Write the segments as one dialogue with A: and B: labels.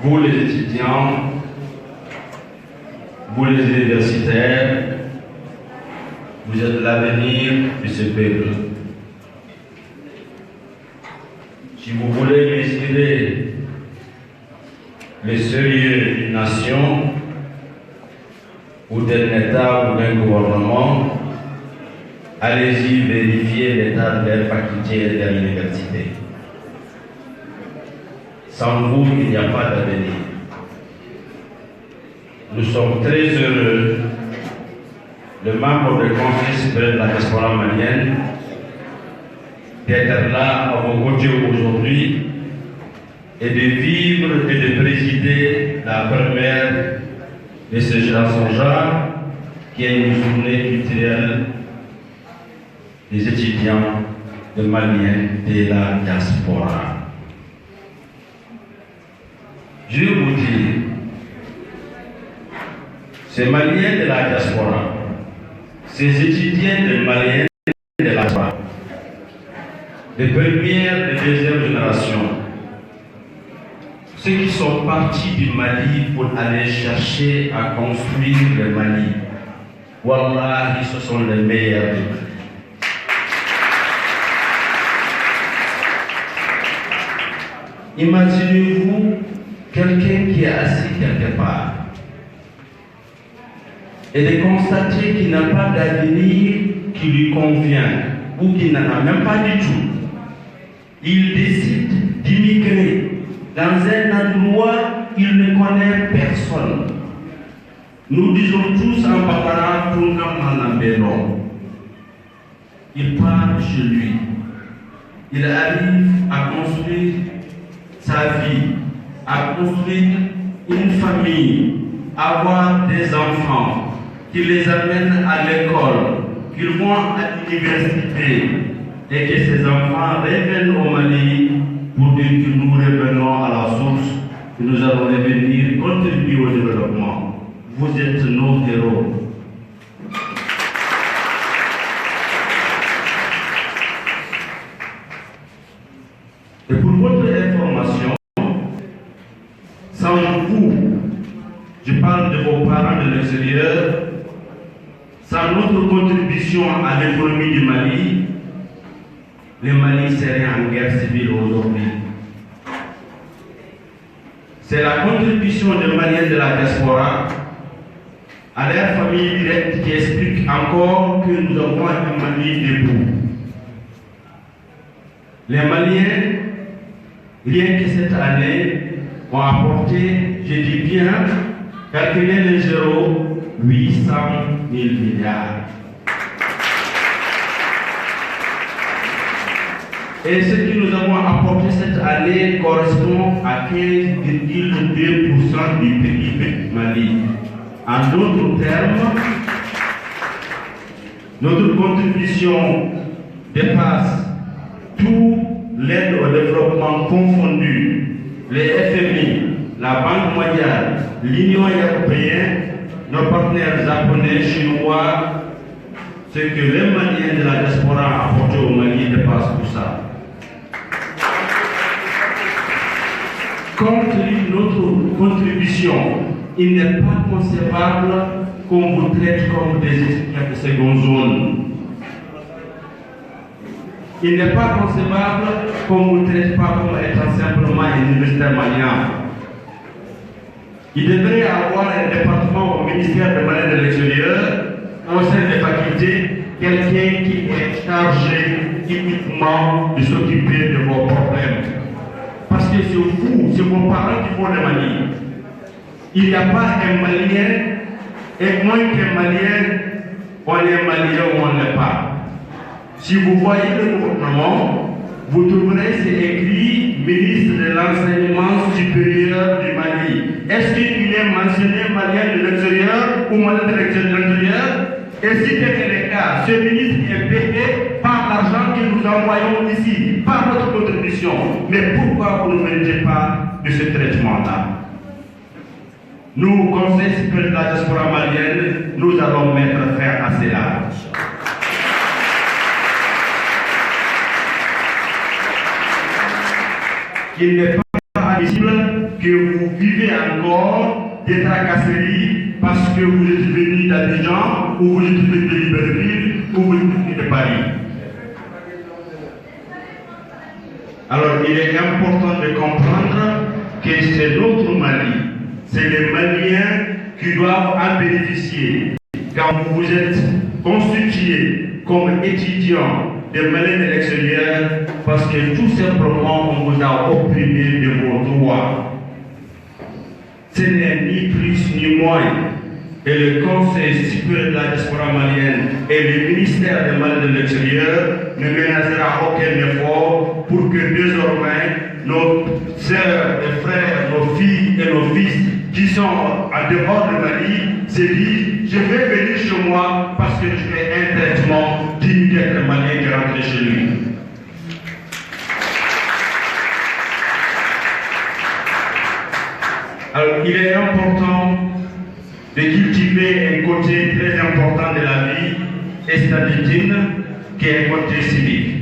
A: vous les étudiants, vous les universitaires, vous êtes l'avenir de ce peuple. Si vous voulez mesurer le sérieux d'une nation ou d'un État ou d'un gouvernement, allez-y vérifier l'état de leur faculté et de leur université. Sans vous, il n'y a pas d'avenir. Nous sommes très heureux, le membre du Conseil supérieur de la diaspora malienne, d'être là à vos côtés aujourd'hui et de vivre et de présider la première de ce genre qui est une journée culturelle des étudiants de Maliens de la diaspora. Je vous dis, ces Maliens de la diaspora, ces étudiants de Maliens de la diaspora, de première et deuxième génération, ceux qui sont partis du Mali pour aller chercher à construire le Mali, Wallahi, ce sont les meilleurs du Mali. Imaginez-vous quelqu'un qui est assis quelque part et de constater qu'il n'a pas d'avenir qui lui convient ou qu'il n'en a même pas du tout. Il décide d'immigrer dans un endroit où il ne connaît personne. Nous disons tous en Bambara, il part chez lui. Il arrive à construire sa vie, à construire une famille, avoir des enfants, qui les amènent à l'école, qu'ils vont à l'université, et que ces enfants reviennent au Mali pour dire que nous revenons à la source, que nous allons revenir contribuer au développement. Vous êtes nos héros. Et pour votre information, sans vous, je parle de vos parents de l'extérieur, sans notre contribution à l'économie du Mali, le Mali serait en guerre civile aujourd'hui. C'est la contribution des Maliens de la diaspora à leur famille directe qui explique encore que nous avons un Mali debout. Les Maliens, rien que cette année, ont apporté, je dis bien, calculer les zéros, 800 000 milliards. Et ce que nous avons apporté cette année correspond à 15,2% du PIB Mali. En d'autres termes, notre contribution dépasse tout l'aide au développement confondu, les FMI, la Banque mondiale, l'Union européenne, nos partenaires japonais, chinois, ce que les Maliens de la diaspora ont apporté au Mali dépasse tout ça. Compte tenu de notre contribution, il n'est pas concevable qu'on vous traite comme des étudiants de seconde zone. Il n'est pas concevable qu'on ne vous traite pas comme étant simplement un universitaire malien. Il devrait y avoir un département au ministère des Maliens de l'extérieur, au sein des facultés, quelqu'un qui est chargé uniquement de s'occuper de vos problèmes. Parce que c'est vous, c'est vos parents qui font le Mali. Il n'y a pas un Malien, et moins qu'un Malien, on est Malien ou on n'est pas. Si vous voyez le gouvernement, vous trouverez c'est écrit ministre de l'enseignement supérieur du Mali. Est-ce qu'il est mentionné Malien de l'extérieur ou Malien de l'extérieur? Et si tel est le cas, ce ministre est payé par l'argent que nous envoyons ici, par notre contribution. Mais pourquoi vous ne méritez pas de ce traitement-là? Nous, Conseil supérieur de la diaspora malienne, nous allons mettre fin à cela. Il n'est pas admissible que vous vivez encore des tracasseries parce que vous êtes venu d'Abidjan, ou vous êtes venu de Libreville, ou vous êtes venu de Paris. Alors il est important de comprendre que c'est notre Mali, c'est les Maliens qui doivent en bénéficier. Quand vous vous êtes constitués comme étudiants des Maliens de l'extérieur, parce que tout simplement on vous a opprimé de vos droits. Ce n'est ni plus ni moins. Et le Conseil supérieur de la diaspora malienne et le ministère des Maliens de l'extérieur ne ménagera aucun effort pour que désormais nos sœurs et frères, nos filles et nos fils qui sont en dehors du Mali se disent: je vais venir chez moi parce que je fais un traitement digne d'être malien qui rentre chez lui. Alors il est important de cultiver un côté très important de la vie estatine qui est un côté civique.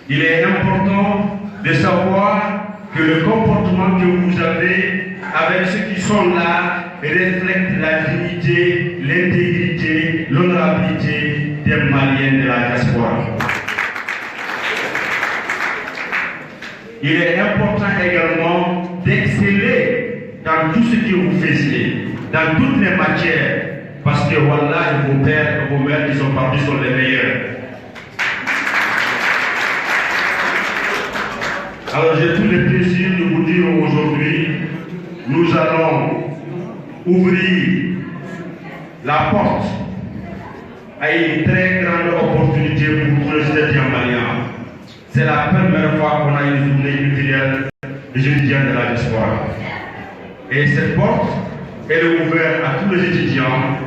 A: Il est important de savoir que le comportement que vous avez avec ceux qui sont là reflète la dignité, l'intégrité, l'honorabilité des Maliens de la diaspora. Il est important également d'exceller dans tout ce que vous faisiez, dans toutes les matières, parce que voilà, vos pères et vos mères qui sont partis sont les meilleurs. Alors j'ai tout le plaisir de vous dire aujourd'hui, nous allons ouvrir la porte à une très grande opportunité pour tous les étudiants maliens. C'est la première fois qu'on a une journée culturelle des étudiants de la diaspora. Et cette porte, elle est ouverte à tous les étudiants.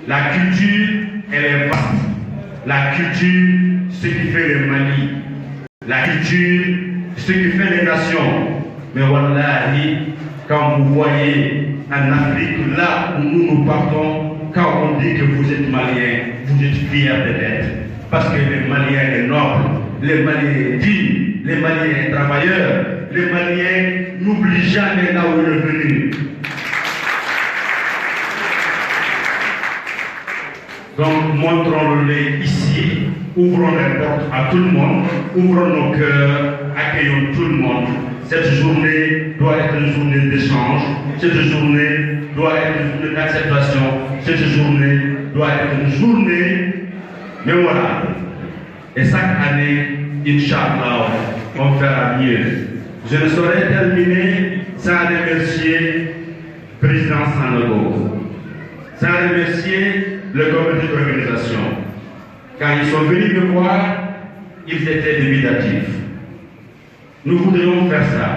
A: La culture, elle est vaste. La culture, ce qui fait le Mali. La culture, ce qui fait les nations. Mais voilà, quand vous voyez en Afrique, là où nous partons, quand on dit que vous êtes Malien, vous êtes fiers de l'être. Parce que les Maliens est noble, les Maliens dignes, les Maliens travailleurs, les Maliens n'oublient jamais là où il est venu. Donc montrons-le ici, ouvrons les portes à tout le monde, ouvrons nos cœurs, accueillons tout le monde. Cette journée doit être une journée d'échange, cette journée doit être une journée d'acceptation, cette journée doit être une journée mémorable. Et chaque année, Inch'Allah, on fera mieux. Je ne saurais terminer sans remercier le président Sanogo, sans remercier le comité d'organisation. Quand ils sont venus me voir, ils étaient dubitatifs. Nous voudrions faire ça.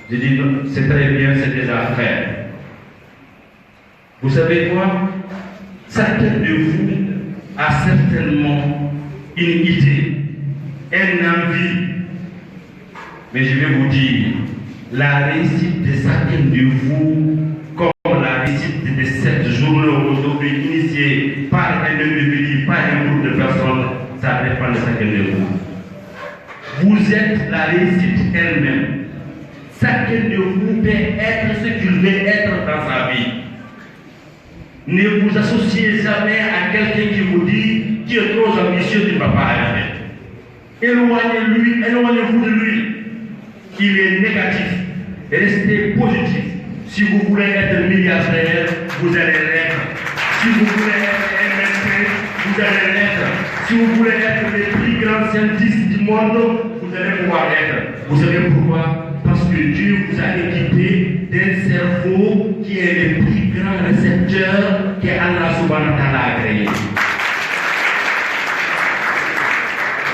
A: J'ai dit, c'est très bien, c'est déjà fait. Vous savez quoi? Certains de vous a certainement une idée, une envie. Mais je vais vous dire, la réussite de certains de vous, comme la réussite de cette journée aujourd'hui initiée par un individu, par un groupe de personnes, ça dépend de chacun de vous. Vous êtes la réussite elle-même. Chacun de vous peut être ce qu'il veut être dans sa vie. Ne vous associez jamais à quelqu'un qui vous dit qui est trop ambitieux, tu ne vas pas arriver. Éloignez-lui, éloignez-vous de lui. Il est négatif. Restez positif. Si vous voulez être milliardaire, vous allez l'être. Si vous voulez être un médecin, vous allez l'être. Si vous voulez être le plus grand scientiste du monde, vous allez pouvoir l'être. Vous savez pourquoi? Parce que Dieu vous a équipé d'un cerveau qui est le plus grand récepteur que Allah subhanahu wa ta'ala a créé.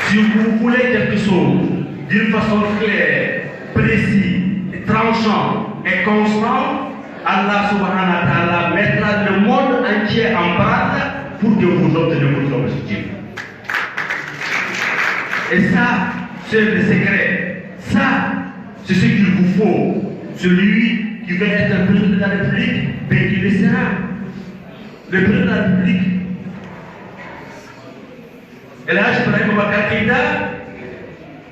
A: Si vous voulez quelque chose d'une façon claire, précise, tranchant et constant, Allah subhanahu wa ta'ala mettra le monde entier en branle pour que vous obteniez votre objectif. Et ça, c'est le secret. Ça, c'est ce qu'il vous faut. Celui qui veut être le président de la République, ben il le sera. Le président de la République, El Hadj Ibrahim Boubacar Keïta,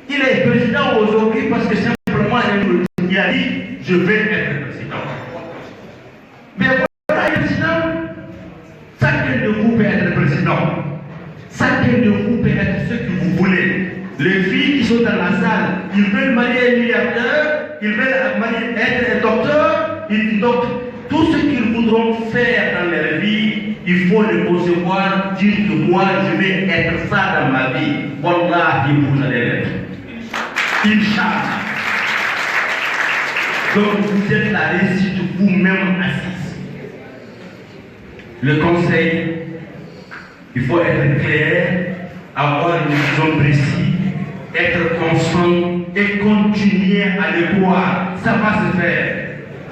A: il est président aujourd'hui parce que simplement je vais être président. Mais voilà, président, chacun de vous peut être président. Chacun de vous peut être ce que vous voulez. Les filles qui sont dans la salle, ils veulent marier un milliardaire, ils veulent être un docteur, tout ce qu'ils voudront faire dans leur vie, il faut le concevoir, dire que moi je vais être ça dans ma vie. Wallahi, vous allez l'être. Inch'Allah. Donc vous êtes la réussite vous-même assise. Le conseil, il faut être clair, avoir une vision précise, être conscient et continuer à le croire. Ça va se faire.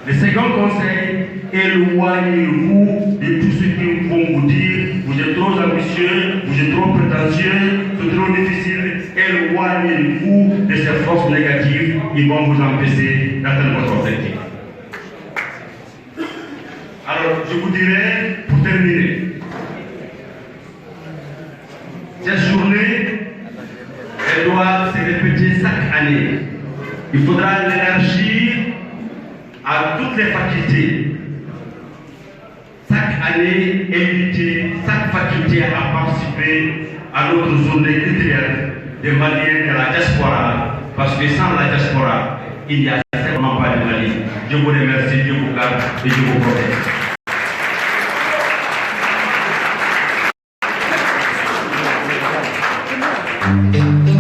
A: Le second conseil, éloignez-vous de tout ce qu'ils vont vous dire. Vous êtes trop ambitieux, vous êtes trop prétentieux, c'est trop difficile. Éloignez-vous de ces forces négatives qui vont vous empêcher d'atteindre votre objectif. Alors, je vous dirais, pour terminer, cette journée, elle doit se répéter chaque année. Il faudra l'élargir à toutes les facultés. Chaque année, inviter chaque faculté à participer à notre journée culturelle des Maliens de la diaspora, parce que sans la diaspora, il n'y a certainement pas de Mali. Je vous remercie, je vous garde et je vous protège.
B: Thank you.